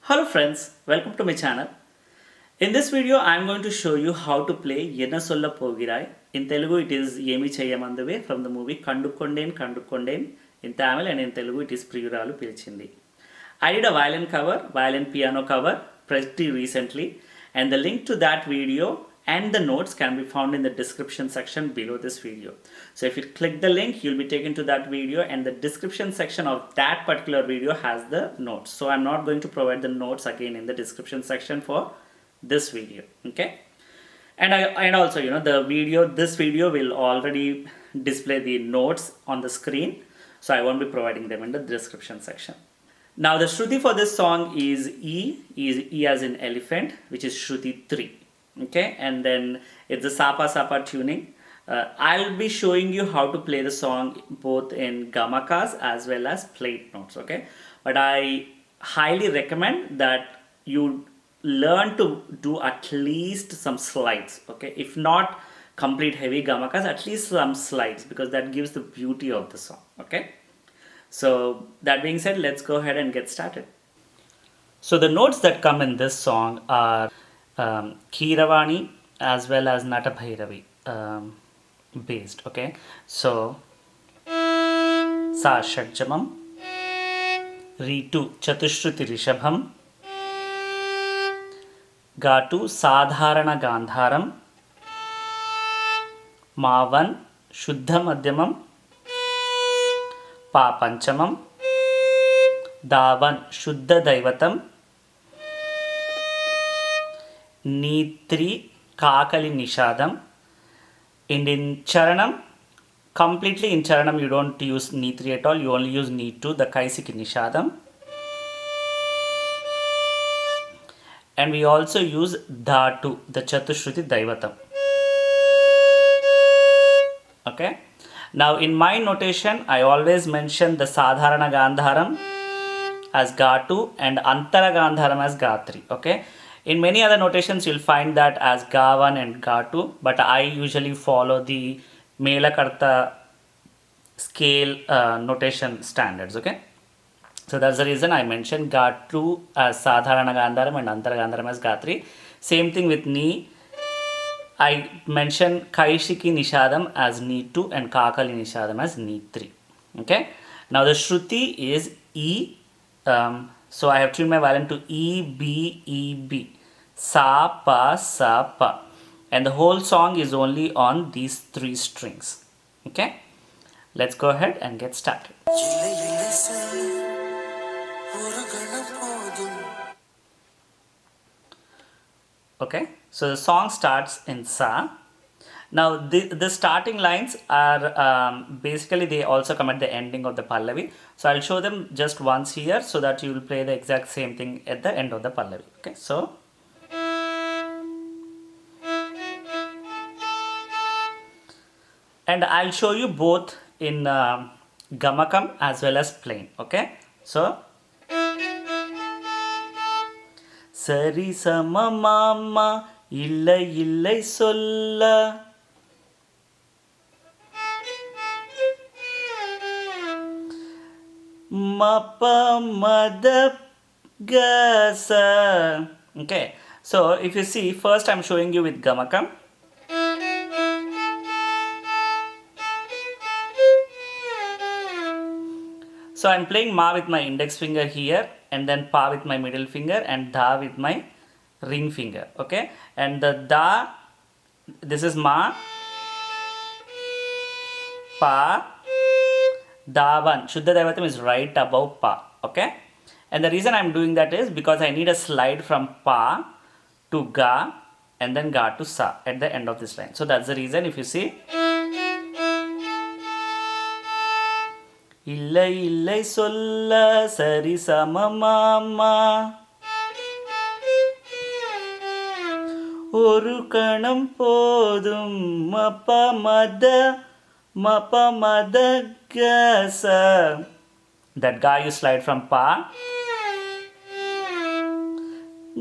Hello friends, welcome to my channel. In this video, I am going to show you how to play Enna Solla Pogirai. In Telugu, it is Emi Cheyamanduve from the movie Kandukondein Kandukondein. In Tamil and in Telugu, it is Priyuralu Pilichindhi. I did a violin cover, violin piano cover pretty recently, and the link to that video and the notes can be found in the description section below this video. So if you click the link, you'll be taken to that video, and the description section of that particular video has the notes. So I'm not going to provide the notes again in the description section for this video, okay? And also, this video will already display the notes on the screen, so I won't be providing them in the description section. Now the Shruti for this song is E as in elephant, which is Shruti 3. Okay, and then it's the Sapa Sapa tuning. I'll be showing you how to play the song both in gamakas as well as plate notes, okay? But I highly recommend that you learn to do at least some slides, okay? If not complete heavy gamakas, at least some slides, because that gives the beauty of the song, okay? So that being said, let's go ahead and get started. So the notes that come in this song are Keeravani as well as Natabhairavi based, okay? So Sa Shadjamam, Ritu Chatushruti Rishabham, Gatu Sadharana Gandharam, Mavan Shuddha Madhyamam, Pa Panchamam, Davan Shuddha Daivatam, Nitri Kakali Nishadam. And in Charanam, completely in Charanam you don't use Nitri at all, you only use Nitu, the Kaisiki Nishadam. And we also use Dhatu, the Chatushruti Daivatam. Okay. Now in my notation, I always mention the Sadharana Gandharam as Gatu and Antara Gandharam as Gatri. Okay. In many other notations, you'll find that as Gavan and Gatu, but I usually follow the Melakarta scale notation standards, okay? So that's the reason I mentioned Gatu as Sadharana Gandharam and Antara Gandharam as Gatri. Same thing with Ni. I mentioned Kaishiki Nishadam as Ni2 and Kakali Nishadam as Ni3, okay? Now the Shruti is E. So I have tuned my violin to E, B, E, B. Sa, Pa, Sa, Pa. And the whole song is only on these 3 strings. Okay? Let's go ahead and get started. Okay? So the song starts in Sa. Now the starting lines are basically they also come at the ending of the Pallavi. So I'll show them just once here so that you will play the exact same thing at the end of the Pallavi. Okay, so and I'll show you both in Gamakam as well as plain. Okay, so Sari Sama Mama Illai Illai Solla Mapa Mada Gasa. Okay, so if you see, first I'm showing you with Gamakam. So I'm playing Ma with my index finger here, and then Pa with my middle finger, and Da with my ring finger. Okay, and the Da, this is Ma, Pa, Da1, Shuddha Daivatam is right above Pa, okay? And the reason I'm doing that is because I need a slide from Pa to Ga and then Ga to Sa at the end of this line. So that's the reason. If you see, Illai Illai Solla Sari Sama Mama Oru Kanam Podum Mapa Mada Mapa Mada Gasa. That Ga you slide from Pa,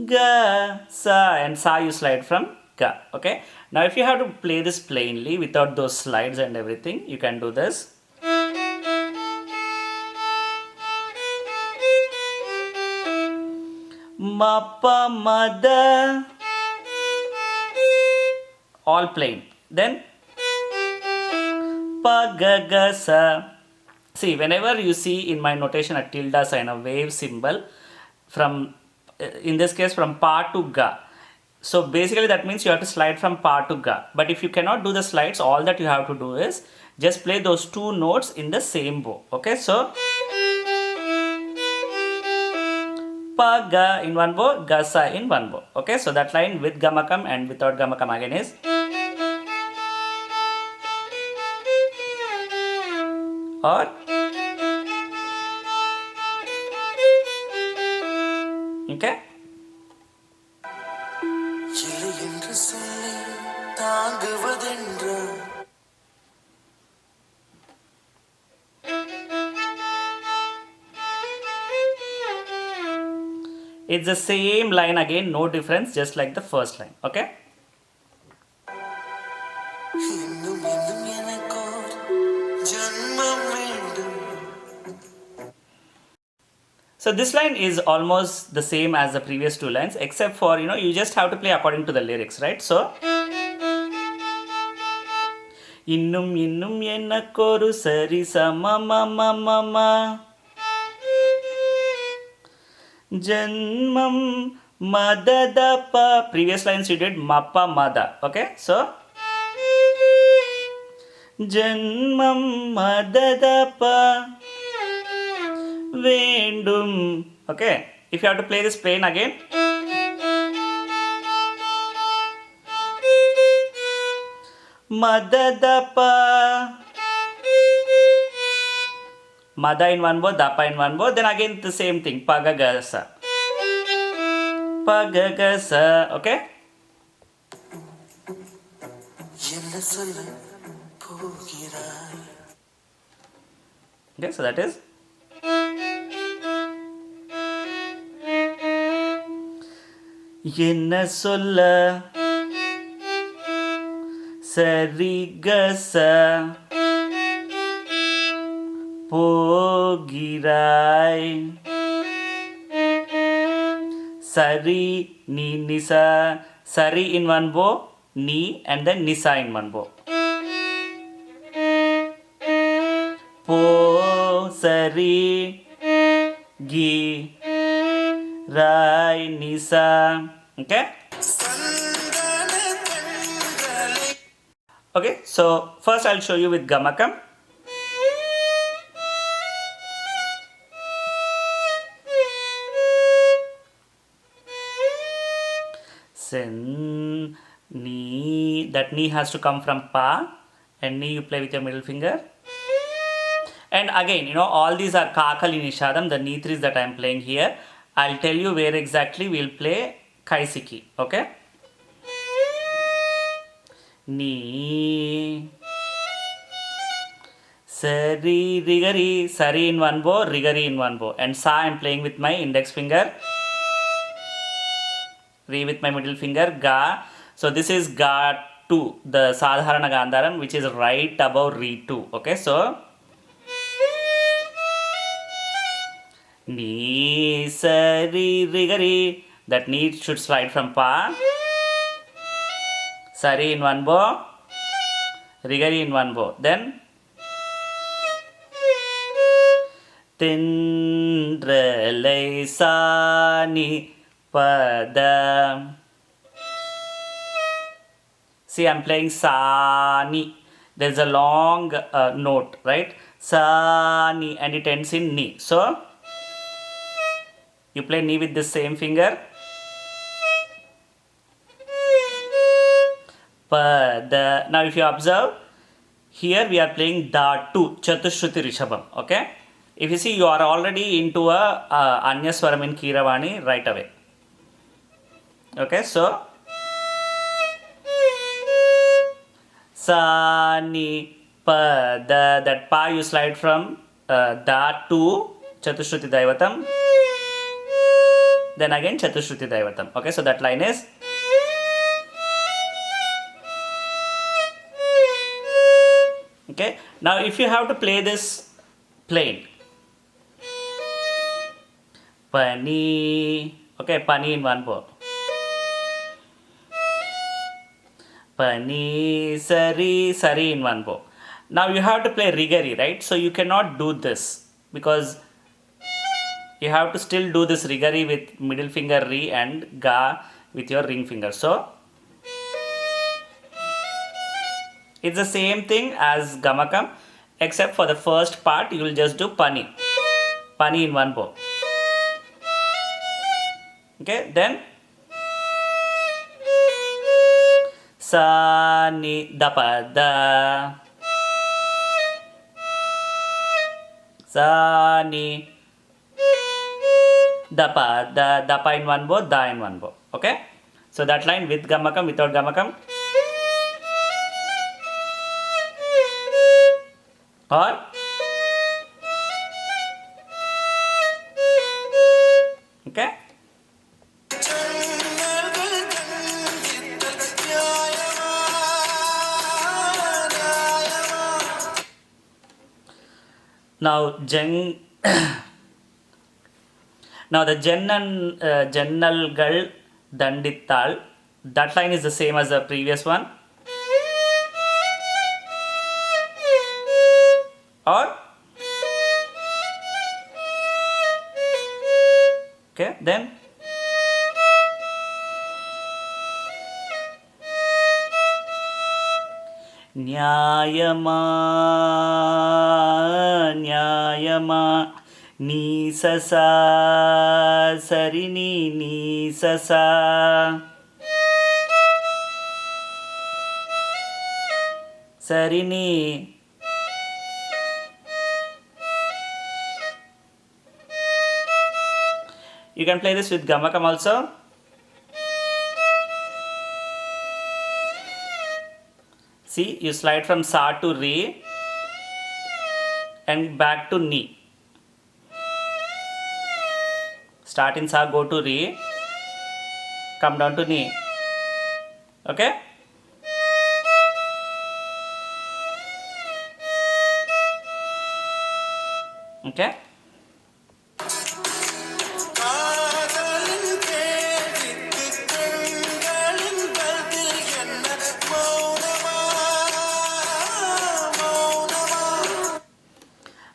Ga, Sa, and Sa you slide from Ga. Okay. Now if you have to play this plainly without those slides and everything, you can do this. ma pa ma da, all plain. Then pa ga ga sa. See, whenever you see in my notation a tilde sign, a wave symbol, from in this case from pa to ga. So basically that means you have to slide from pa to ga. But if you cannot do the slides, all that you have to do is just play those two notes in the same bow. Okay, so pa ga in one bow, ga sa in one bow. Okay, so that line with gamakam and without gamakam again is or okay. It's the same line again, no difference, just like the first line. Okay. So this line is almost the same as the previous two lines, except for, you just have to play according to the lyrics, right? So innum innum ennakoru sari sama mama mama janmam madadapa. Previous lines you did mappa mada. Okay, so janmam madadapa vendum. Okay, if you have to play this plain again, madadapa, mada in one bow, dapa in one bow, then again the same thing, pagagasa, pagagasa. Okay, Enna Solla Pogirai. Okay, so that is Enna Solla sarigasa Pogirai. Sari ni nisa, sari in one bow, ni and then nisa in one bow. Po sari gi rai nisa. Okay. Okay, so first I'll show you with gamakam. Sen ni, that ni has to come from pa, and ni you play with your middle finger. And again, all these are kakali nishadam, the ni threes that I am playing here. I'll tell you where exactly we'll play kaisiki. Okay, ni sari rigari, sari in one bow, rigari in one bow, and sa I'm playing with my index finger, re with my middle finger, ga. So this is ga 2, the sadharana gandharam, which is right above re 2. Okay, so ni sari rigari, that ni should slide from pa, sari in one bow, rigari in one bow, then Thendralai sani pada. See, I'm playing sani. There's a long note, right? Sani, and it ends in ni. So you play ni with the same finger. Pada. Now if you observe, here we are playing da 2, Chatushruti Rishabham. Okay? If you see, you are already into a Anyaswaram in Keeravani right away. Okay, so sa ni pa da, that pa you slide from da to Chatushruti Daivatam, then again Chatushruti Daivatam. Okay, so that line is okay. Now if you have to play this plain, pani, Okay, pani in one bow. Pani, sari, sari in one bow. Now you have to play rigari, right? So you cannot do this because you have to still do this rigari with middle finger re and ga with your ring finger. So it's the same thing as gamakam, except for the first part you will just do pani. Pani in one bow. Okay, then sa ni da pa da, sa ni da pa in one bow, da in one bow. Okay, so that line with gamakam, without gamakam, or okay. Now now the Jennalgal Dandittal, that line is the same as the previous one. Or okay, then Nyayama, Nyayama, Ni Sasa, Sarini, Ni Sasa, Sarini. You can play this with gamakam also. See, you slide from sa to re and back to ni. Start in sa, go to re, come down to ni. Okay? Okay?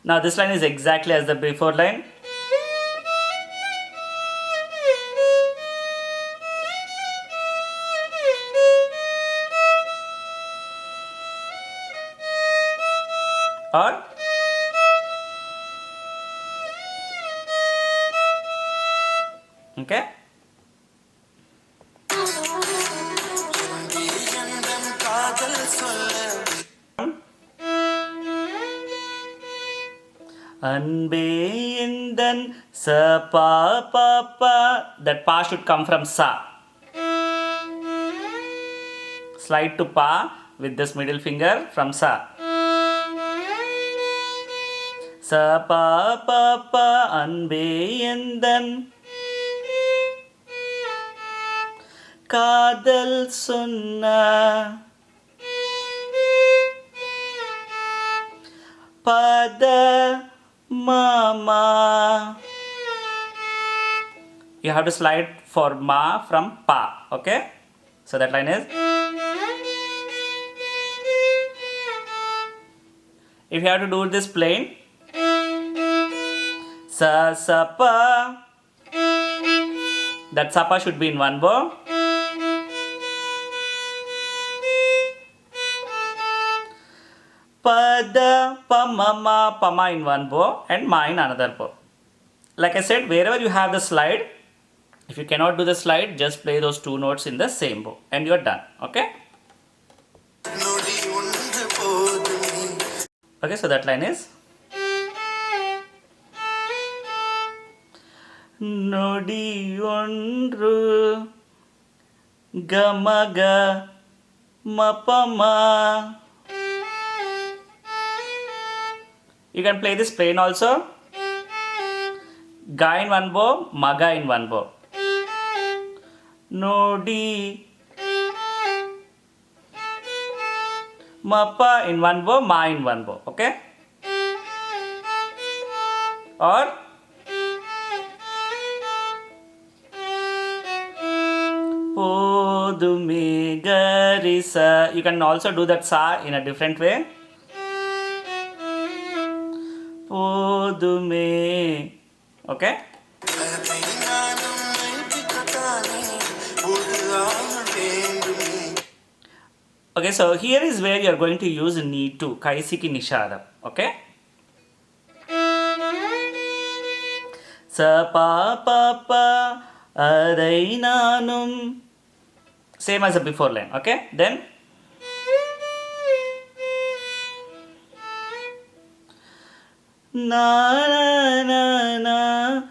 Now this line is exactly as the before line. Or okay. Anbe indan sa pa pa pa. That pa should come from sa. Slide to pa with this middle finger from sa. Sa pa pa pa anbe indan kadal sunna pada mama. You have to slide for ma from pa. Okay, so that line is, if you have to do this plain, sa sa pa, that sa pa should be in one bow. Pada, pama, pama in one bow and ma in another bow. Like I said, wherever you have the slide, if you cannot do the slide, just play those two notes in the same bow and you are done. Okay? Okay, so that line is Nodi ondru gamaga mapama. You can play this plain also. Ga in one bow, maga in one bow. Nodi. Mappa in one bow, ma in one bow. Okay? Or Podume garisa. You can also do that sa in a different way. Podume. Okay. Okay, so here is where you are going to use need to kaisiki nishadam. Okay. Sa pa pa pa adai nanum. Same as the before line. Okay. Then na na na na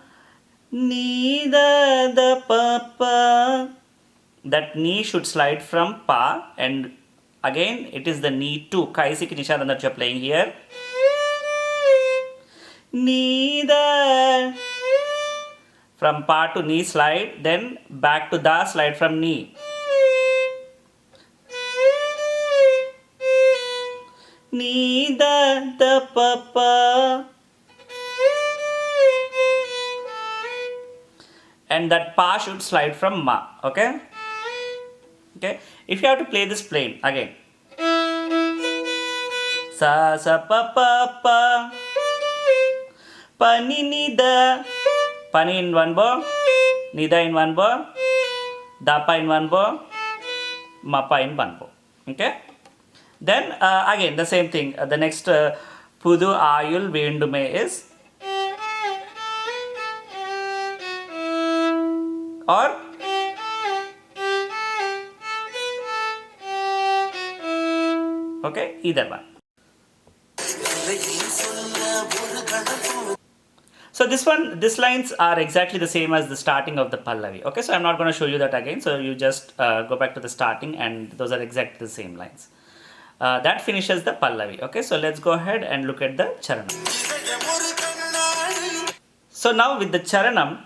ni da da pa pa. That ni should slide from pa, and again it is the ni to kaisiki nishadam that you are playing here. Ni da. From pa to ni slide, then back to da slide from ni. Ni da da pa pa. And that pa should slide from ma. Okay. Okay. If you have to play this plain again. Sa sa pa pa pa. Pa ni ni da. Pa ni in one bow. Ni da in one bow. Da pa in one bow. Ma pa in one bow. Okay. Then again the same thing. The next Pudu Ayul Vendume is, or okay, either one. So these lines are exactly the same as the starting of the Pallavi. Okay, so I'm not going to show you that again. So you just go back to the starting, and those are exactly the same lines. That finishes the Pallavi. Okay, so let's go ahead and look at the Charanam. So now with the Charanam,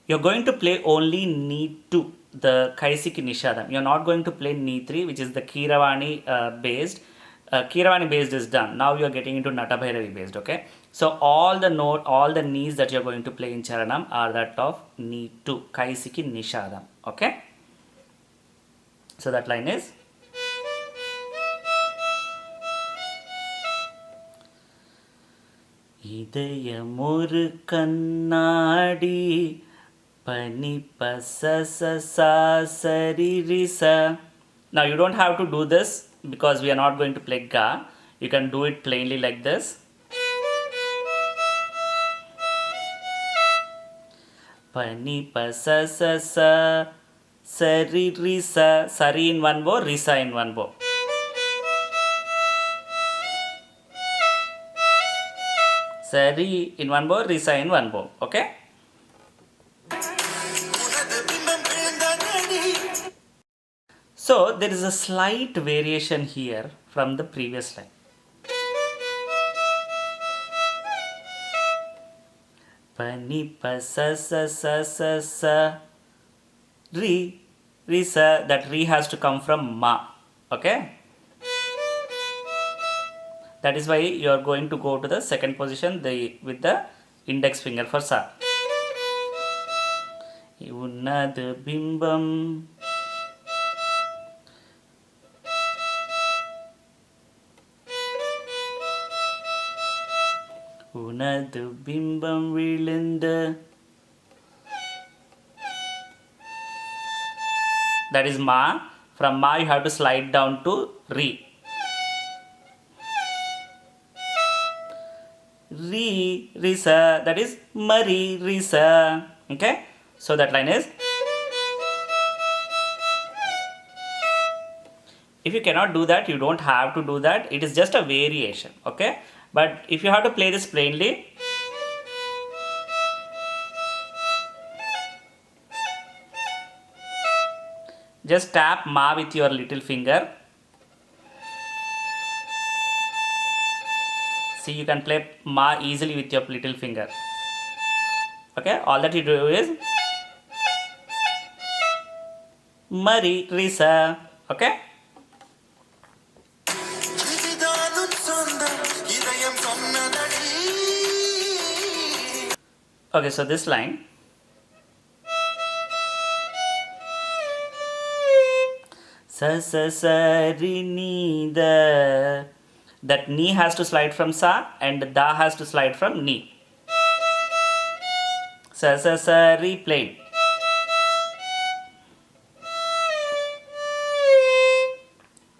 you're going to play only Need 2, the Kaisiki Nishadam. You're not going to play Need 3, which is the Kiravani based. Kiravani based is done. Now you're getting into Natabhairavi based. Okay, so all the knees that you're going to play in Charanam are that of Need 2, Kaisiki Nishadam. Okay, so that line is இதயமொரு கண்ணாடி பனி பசசசாசரிரிசா. Now you don't have to do this because we are not going to play ga. You can do it plainly like this. Pani pasasasa saririsa. Sari in one bow, risa in one bow. Sari in one bow, risa in one bow. Okay. So there is a slight variation here from the previous line. Pani pa sa sa sa sa sa ri ri sa. That ri has to come from ma. Okay. That is why you are going to go to the second position with the index finger for sa. Unnad bimbam. Unadu bimbam vilunda. That is ma. From ma you have to slide down to ri. Ri risa. That is mari risa. Okay. So that line is. If you cannot do that, you don't have to do that. It is just a variation. Okay. But if you have to play this plainly, just tap ma with your little finger. See, you can play ma easily with your little finger. Okay, all that you do is mari risa. Okay. Okay, so this line. Sa sa sa ri ni da. That ni has to slide from sa and da has to slide from ni. Sa sa sa ri plain.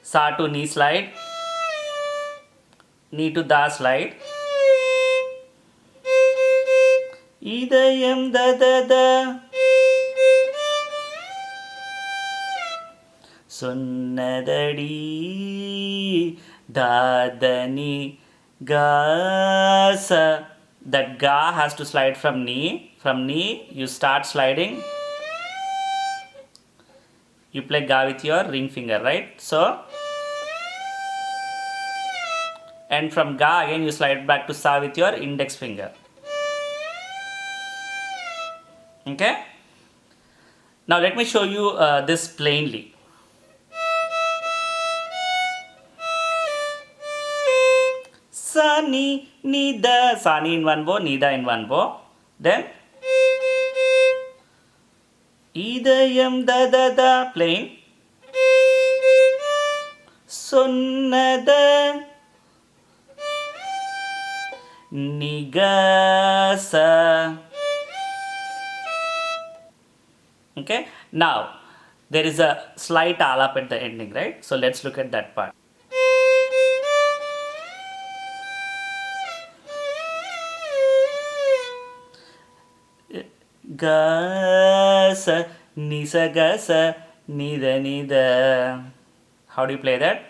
Sa to ni slide. Ni to da slide. Idayam da da da. Sunnadadi dadani ga sa. That ga has to slide from ni. From ni you start sliding. You play ga with your ring finger, right? So, and from ga again you slide back to sa with your index finger. Okay? Now let me show you this plainly. Sa ni ni da. Sa ni in one bow, ni da in one bow. Then idayam da da da plain. Sunnada nigasa. Okay, now there is a slight alap at the ending, right? So let's look at that part. Gasa nisa gasa nida nida. How do you play that?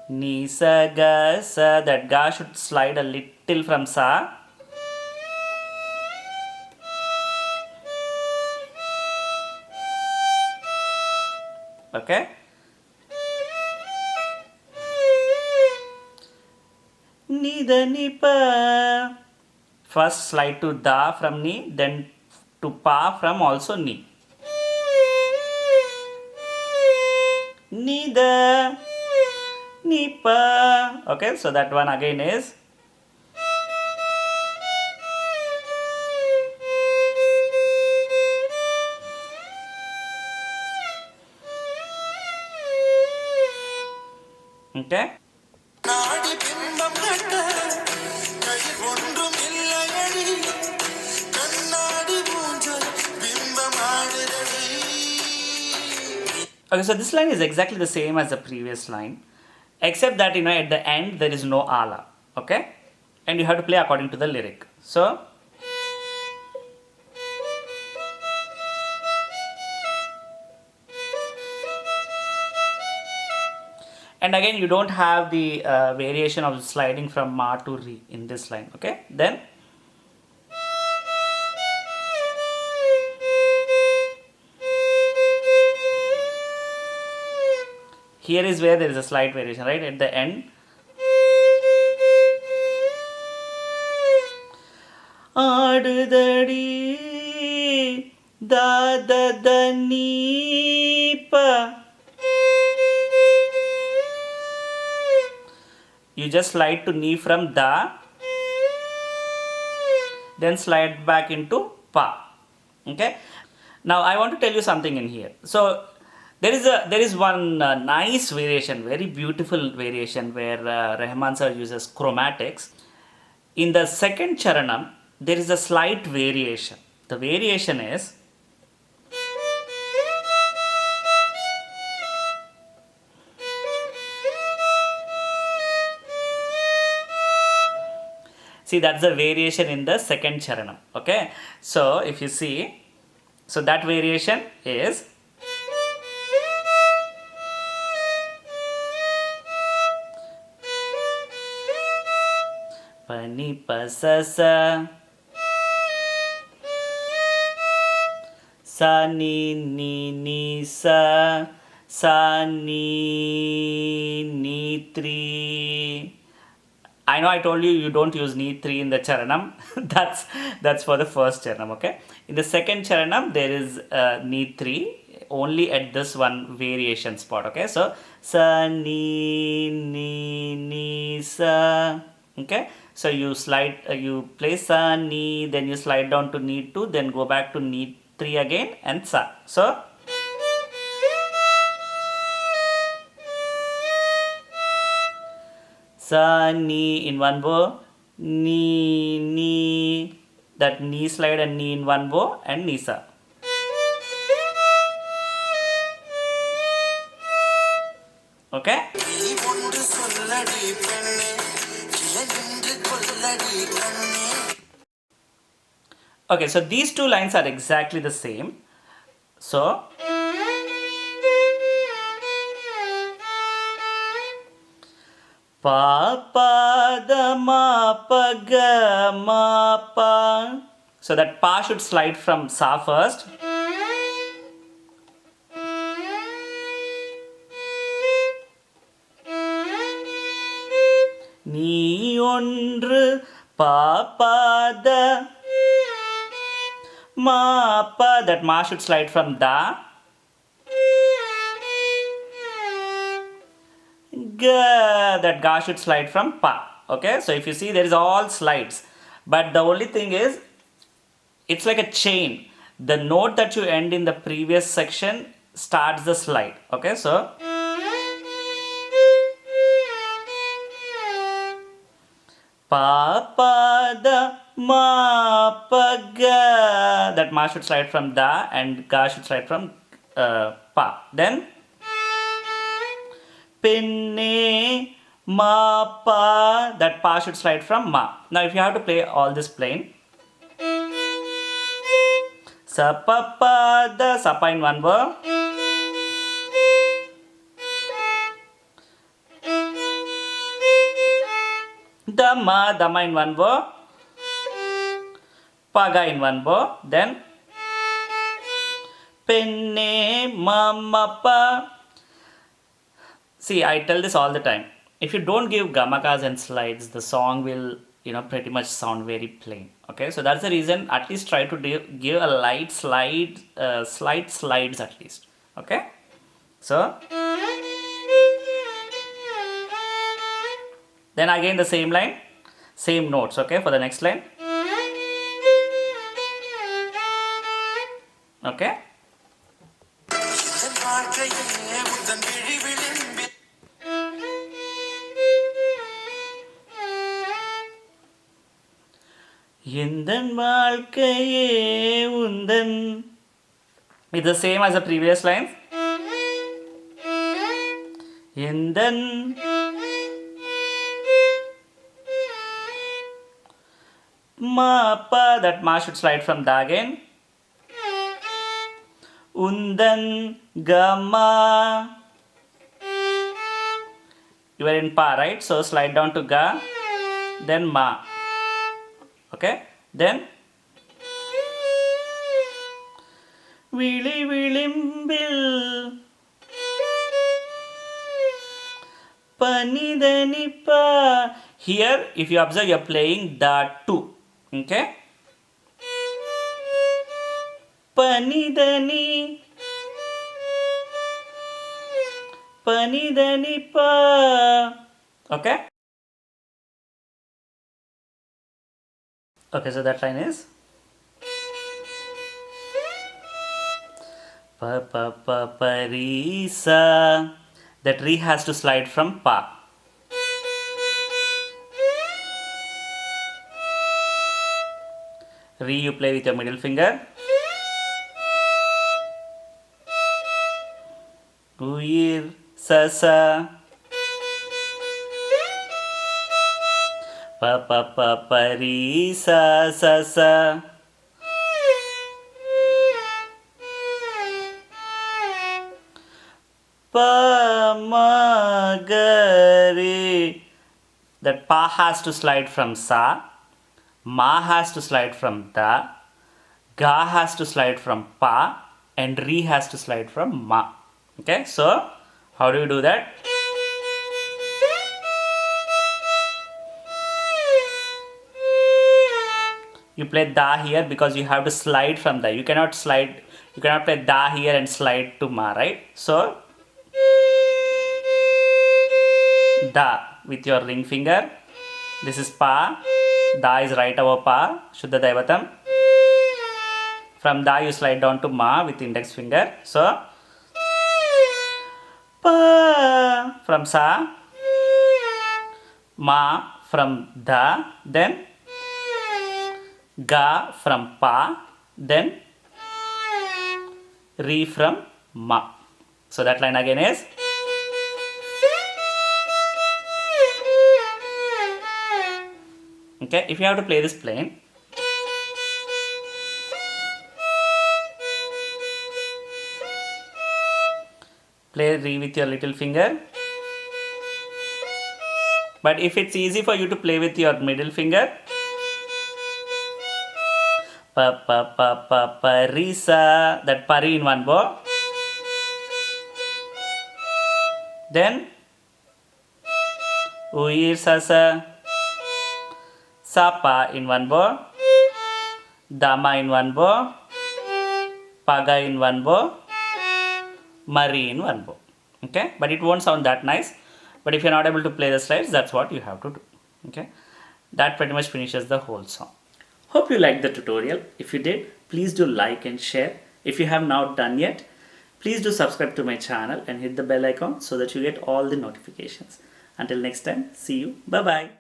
Nisa gasa. That ga should slide a little from sa. Okay. Nida nipa. First slide to da from ni, then to pa from also ni. Nida nipa. Okay, so that one again is okay. Okay, so this line is exactly the same as the previous line, except that at the end there is no ala. Okay, and you have to play according to the lyric. So and again you don't have the variation of sliding from ma to re in this line. Okay, then here is where there is a slight variation, right? At the end. Adudadi da da da ni pa. You just slide to ni from da, then slide back into pa. Okay. Now I want to tell you something in here. So there is one nice variation, very beautiful variation where Rahman sir uses chromatics. In the second charanam, there is a slight variation. The variation is see, that's the variation in the second charanam. Okay, so if you see, so that variation is pani pa sa sa sa ni ni ni sa sa ni ni 3. I know I told you don't use ni 3 in the charanam. that's for the first charanam. Okay, in the second charanam there is ni 3 only at this one variation spot. Okay, so sa ni ni ni sa. Okay, so you slide, you play sa ni, then you slide down to ni 2, then go back to ni 3 again and sa. So sa, ni in one bow, ni, that ni slide and ni in one bow, and ni sa. Okay? Okay, so these two lines are exactly the same. So pa pa da ma pa ga ma pa. So that pa should slide from sa first. நீ ஒன்று பாபாத ma pa, that ma should slide from da. Ga, that ga should slide from pa. Okay, so if you see, there is all slides, but the only thing is it's like a chain. The note that you end in the previous section starts the slide. Okay, so pa pa da ma pa ga, that ma should slide from da and ga should slide from pa. Then pinne ma pa, that pa should slide from ma. Now if you have to play all this plain, sa pa pa da, sa pa in one bow, da ma in one bow, pa ga in one bow, then penne ma ma pa. See, I tell this all the time. If you don't give gamakas and slides, the song will, pretty much sound very plain. Okay, so that's the reason. At least try to give a light slide, slight slides at least. Okay, so then again the same line, same notes. Okay, for the next line. Okay. எந்தன் வாழ்க்கையே உந்தன். It's the same as the previous lines. எந்தன் ma pa, that ma should slide from da again. Undan gama. You are in pa, right? So slide down to ga, then ma. Okay, then vili vilimbil panidani pa. Here, if you observe, you are playing da 2. Okay, panidani pa. Okay. Okay, so that line is pa pa pa pa re sa. That re has to slide from pa. Re you play with your middle finger. Uyir sa sa. Pa pa pa pa re sa sa sa. Pa ma ga re. That pa has to slide from sa, ma has to slide from da, ga has to slide from pa, and re has to slide from ma. Okay, so how do you do that? You play da here because you have to slide from da. You cannot play da here and slide to ma, right? So da with your ring finger. This is pa. Da is right above pa, Shuddha Daivatam. From da you slide down to ma with index finger. So pa from sa, ma from da, then ga from pa, then re from ma. So that line again is okay. If you have to play this plain, play re with your little finger. But if it's easy for you to play with your middle finger, pa pa pa pa pa re sa, that pari in one bow. Then uir sa sa, sa pa in one bow, dama in one bow, paga in one bow, mari in one bow. Okay, but it won't sound that nice. But if you're not able to play the slides, that's what you have to do. Okay, that pretty much finishes the whole song. Hope you liked the tutorial. If you did, please do like and share. If you have not done yet, please do subscribe to my channel and hit the bell icon so that you get all the notifications. Until next time, see you. Bye bye.